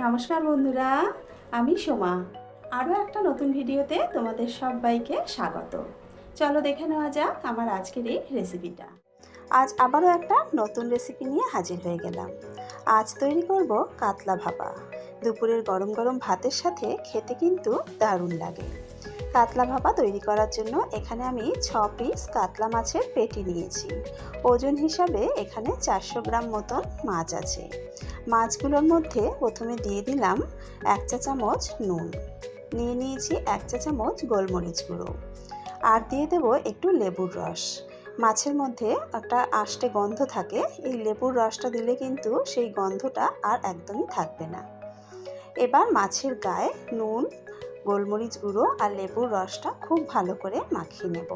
নমস্কার বন্ধুরা, আমি সোমা। আরও একটা নতুন ভিডিওতে তোমাদের সবাইকে স্বাগত। চলো দেখে নেওয়া যাক আমার আজকের এই রেসিপিটা। আজ আবারও একটা নতুন রেসিপি নিয়ে হাজির হয়ে গেলাম। আজ তৈরি করব কাতলা ভাপা। দুপুরের গরম গরম ভাতের সাথে খেতে কিন্তু দারুণ লাগে। কাতলা ভাপা তৈরি করার জন্য এখানে আমি 6 পিস কাতলা মাছের পেটি নিয়েছি। ওজন হিসাবে এখানে 400 গ্রাম মতন মাছ আছে। মাছগুলোর মধ্যে প্রথমে দিয়ে দিলাম 1 চা চামচ নুন, নিয়ে নিয়েছি 1 চা চামচ গোলমরিচ গুঁড়ো, আর দিয়ে দেবো একটু লেবুর রস। মাছের মধ্যে একটা আষ্টে গন্ধ থাকে, এই লেবুর রসটা দিলে কিন্তু সেই গন্ধটা আর একদমই থাকবে না। এবার মাছের গায়ে নুন, গোলমরিচ গুঁড়ো আর লেবুর রসটা খুব ভালো করে মাখিয়ে নেব।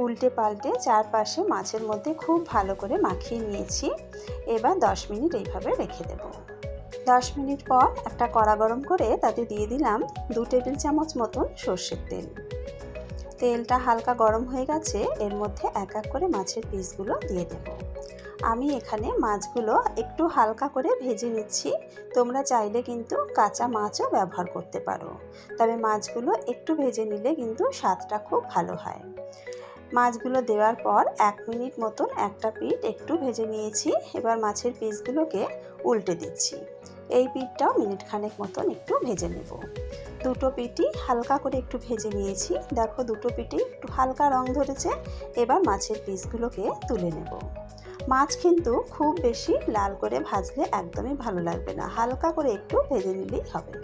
উল্টে পাল্টে চারপাশে মাছের মধ্যে খুব ভালো করে মাখিয়ে নিয়েছি। এবার 10 মিনিট এইভাবে রেখে দেব। 10 মিনিট পর একটা কড়া গরম করে তাতে দিয়ে দিলাম 2 টেবিল চামচ মতন সর্ষের তেল। তেলটা হালকা গরম হয়ে গেছে, এর মধ্যে এক এক করে মাছের পিসগুলো দিয়ে দেব। আমি এখানে মাছগুলো একটু হালকা করে ভেজে নিচ্ছি। তোমরা চাইলে কিন্তু কাঁচা মাছও ব্যবহার করতে পারো, তবে মাছগুলো একটু ভেজে নিলে কিন্তু স্বাদটা খুব ভালো হয়। মাছগুলো দেওয়ার পর 1 মিনিট মতন একটা পিঠ একটু ভেজে নিয়েছি। এবার মাছের পিসগুলোকে উল্টে দিচ্ছি। এই পিঠটাও মিনিট খানেক মতন একটু ভেজে নেব। দুটো পিঠই হালকা করে একটু ভেজে নিয়েছি। দেখো দুটো পিঠই একটু হালকা রং ধরেছে। এবার মাছের পিসগুলোকে তুলে নেব। মাছ কিন্তু খুব বেশি লাল করে ভাজলে একদমই ভালো লাগবে না, হালকা করে একটু ভেজে নিলেই হবে।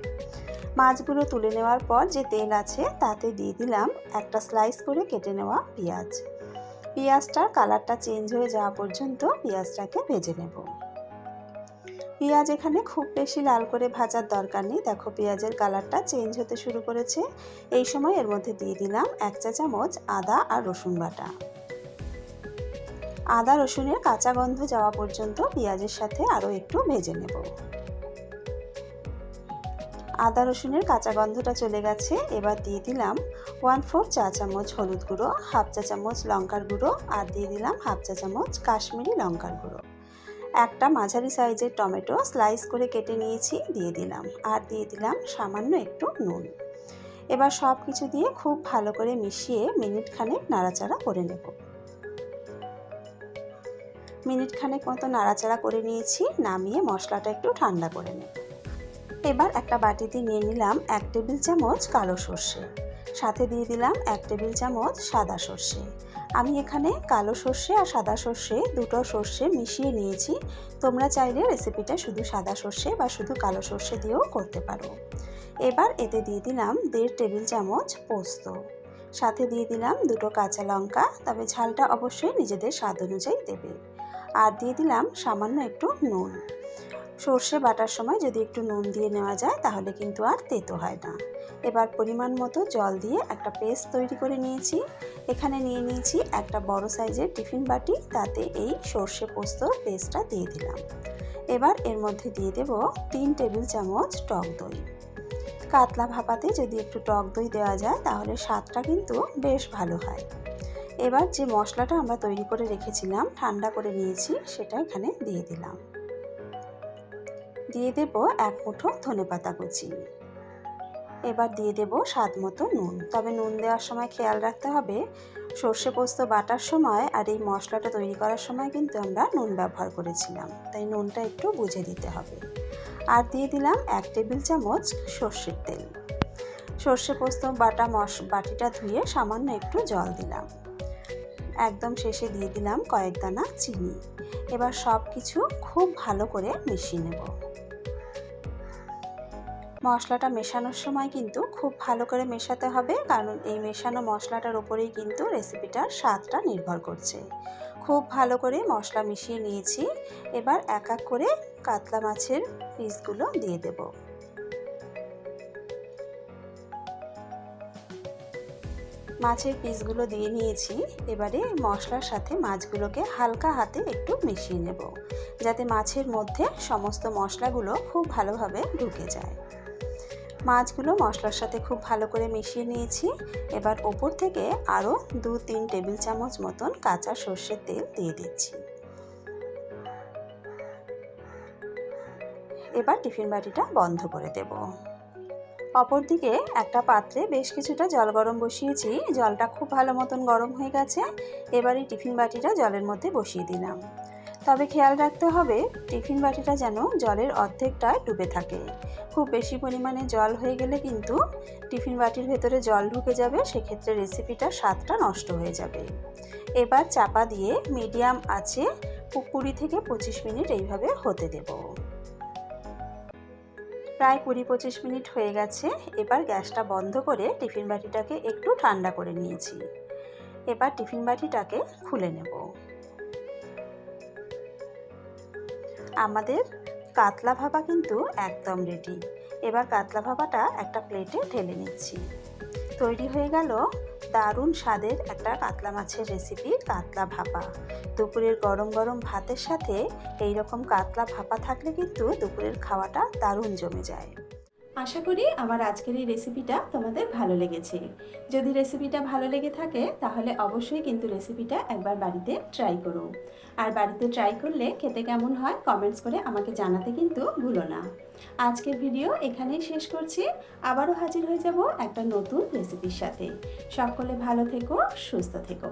মাছগুলো তুলে নেওয়ার পর যে তেল আছে তাতে দিয়ে দিলাম একটা স্লাইস করে কেটে নেওয়া পেঁয়াজ। পেঁয়াজটার কালারটা চেঞ্জ হয়ে যাওয়া পর্যন্ত পেঁয়াজটাকে ভেজে নেব। পেঁয়াজ এখানে খুব বেশি লাল করে ভাজার দরকার নেই। দেখো পেঁয়াজের কালারটা চেঞ্জ হতে শুরু করেছে। এই সময় এর মধ্যে দিয়ে দিলাম 1 চা চামচ আদা আর রসুন বাটা। আদা রসুনের কাঁচা গন্ধ যাওয়া পর্যন্ত পেঁয়াজের সাথে আরও একটু ভেজে নেব। আদা রসুনের কাঁচা গন্ধটা চলে গেছে। এবার দিয়ে দিলাম 1/4 চা চামচ হলুদ গুঁড়ো, 1/2 চা চামচ লঙ্কার গুঁড়ো, আর দিয়ে দিলাম 1/2 চা চামচ কাশ্মীরি লঙ্কার গুঁড়ো। একটা মাঝারি সাইজের টমেটো স্লাইস করে কেটে নিয়েছি, দিয়ে দিলাম। আর দিয়ে দিলাম সামান্য একটু নুন। এবার সব কিছু দিয়ে খুব ভালো করে মিশিয়ে মিনিট খানেক নাড়াচাড়া করে নেব। মিনিট খানেক মতো নাড়াচাড়া করে নিয়েছি, নামিয়ে মশলাটা একটু ঠান্ডা করে নেব। এবার একটা বাটিতে নিয়ে নিলাম 1 টেবিল চামচ কালো সর্ষে, সাথে দিয়ে দিলাম 1 টেবিল চামচ সাদা সর্ষে। আমি এখানে কালো সর্ষে আর সাদা সর্ষে দুটো সর্ষে মিশিয়ে নিয়েছি। তোমরা চাইলে রেসিপিটা শুধু সাদা সর্ষে বা শুধু কালো সর্ষে দিয়েও করতে পারো। এবার এতে দিয়ে দিলাম 1.5 টেবিল চামচ পোস্ত, সাথে দিয়ে দিলাম দুটো কাঁচা লঙ্কা, তবে ঝালটা অবশ্যই নিজেদের স্বাদ অনুযায়ী দেবে। আর দিয়ে দিলাম সামান্য একটু নুন। সর্ষে বাটার সময় যদি একটু নুন দিয়ে নেওয়া যায় তাহলে কিন্তু আর তেতো হয় না। এবার পরিমাণ মতো জল দিয়ে একটা পেস্ট তৈরি করে নিয়েছি। এখানে নিয়ে নিয়েছি একটা বড় সাইজের টিফিন বাটি, তাতে এই সর্ষে পোস্তর পেস্টটা দিয়ে দিলাম। এবার এর মধ্যে দিয়ে দেব 3 টেবিল চামচ টক দই। কাতলা ভাপাতে যদি একটু টক দই দেওয়া যায় তাহলে স্বাদটা কিন্তু বেশ ভালো হয়। এবার যে মশলাটা আমরা তৈরি করে রেখেছিলাম, ঠান্ডা করে নিয়েছি, সেটা এখানে দিয়ে দিলাম। দিয়ে দেব 1 মুঠো ধনেপাতা কুচি। এবার দিয়ে দেব স্বাদ মতো নুন, তবে নুন দেওয়ার সময় খেয়াল রাখতে হবে সর্ষে পোস্ত বাটার সময় আর এই মশলাটা তৈরি করার সময় কিন্তু আমরা নুন ব্যবহার করেছিলাম, তাই নুনটা একটু বুঝে দিতে হবে। আর দিয়ে দিলাম 1 টেবিল চামচ সর্ষের তেল। সর্ষে পোস্ত বাটা বাটিটা ধুয়ে সামান্য একটু জল দিলাম। একদম শেষে দিয়ে দিলাম কয়েক দানা চিনি। এবার সব কিছু খুব ভালো করে মিশিয়ে নেব। মশলাটা মেশানোর সময় কিন্তু খুব ভালো করে মেশাতে হবে, কারণ এই মেশানো মশলাটার উপরেই কিন্তু রেসিপিটার স্বাদটা নির্ভর করছে। খুব ভালো করে মশলা মিশিয়ে নিয়েছি। এবার এক এক করে কাতলা মাছের পিসগুলো দিয়ে দেব। মাছের পিসগুলো দিয়ে নিয়েছি। এবারে মশলার সাথে মাছগুলোকে হালকা হাতে একটু মিশিয়ে নেব, যাতে মাছের মধ্যে সমস্ত মশলাগুলো খুব ভালোভাবে ঢুকে যায়। মাছগুলো মশলার সাথে খুব ভালো করে মিশিয়ে নিয়েছি। এবার ওপর থেকে আরও 2-3 টেবিল চামচ মতন কাঁচা সর্ষের তেল দিয়ে দিচ্ছি। এবার টিফিন বাটিটা বন্ধ করে দেব। অপরদিকে একটা পাত্রে বেশ কিছুটা জল গরম বসিয়েছি। জলটা খুব ভালো মতন গরম হয়ে গেছে। এবার এই টিফিন বাটিটা জলের মধ্যে বসিয়ে দিলাম। তবে খেয়াল রাখতে হবে টিফিন বাটিটা যেন জলের অর্ধেকটা ডুবে থাকে। খুব বেশি পরিমাণে জল হয়ে গেলে কিন্তু টিফিন বাটির ভেতরে জল ঢুকে যাবে, সেক্ষেত্রে রেসিপিটার স্বাদটা নষ্ট হয়ে যাবে। এবার চাপা দিয়ে মিডিয়াম আঁচে 20 থেকে 25 মিনিট এইভাবে হতে দেব। প্রায় 20-25 মিনিট হয়ে গেছে। এবার গ্যাসটা বন্ধ করে টিফিন বাটিটাকে একটু ঠান্ডা করে নিয়েছি। এবার টিফিন বাটিটাকে খুলে নেব। আমাদের কাতলা ভাপা কিন্তু একদম রেডি। এবার কাতলা ভাপাটা একটা প্লেটে ঢেলে নিচ্ছি। তৈরি হয়ে গেল দারুণ স্বাদের একটা কাতলা মাছের রেসিপি, কাতলা ভাপা। দুপুরের গরম গরম ভাতের সাথে এই রকম কাতলা ভাপা থাকলে কিন্তু দুপুরের খাওয়াটা দারুণ জমে যায়। আশা করি আমার আজকের এই রেসিপিটা তোমাদের ভালো লেগেছে। যদি রেসিপিটা ভালো লেগে থাকে তাহলে অবশ্যই কিন্তু রেসিপিটা একবার বাড়িতে ট্রাই করো। আর বাড়িতে ট্রাই করলে খেতে কেমন হয় কমেন্টস করে আমাকে জানাতে কিন্তু ভুলো না। আজকের ভিডিও এখানেই শেষ করছি। আবারও হাজির হয়ে যাব একটা নতুন রেসিপির সাথে। সকলে ভালো থেকো, সুস্থ থেকো।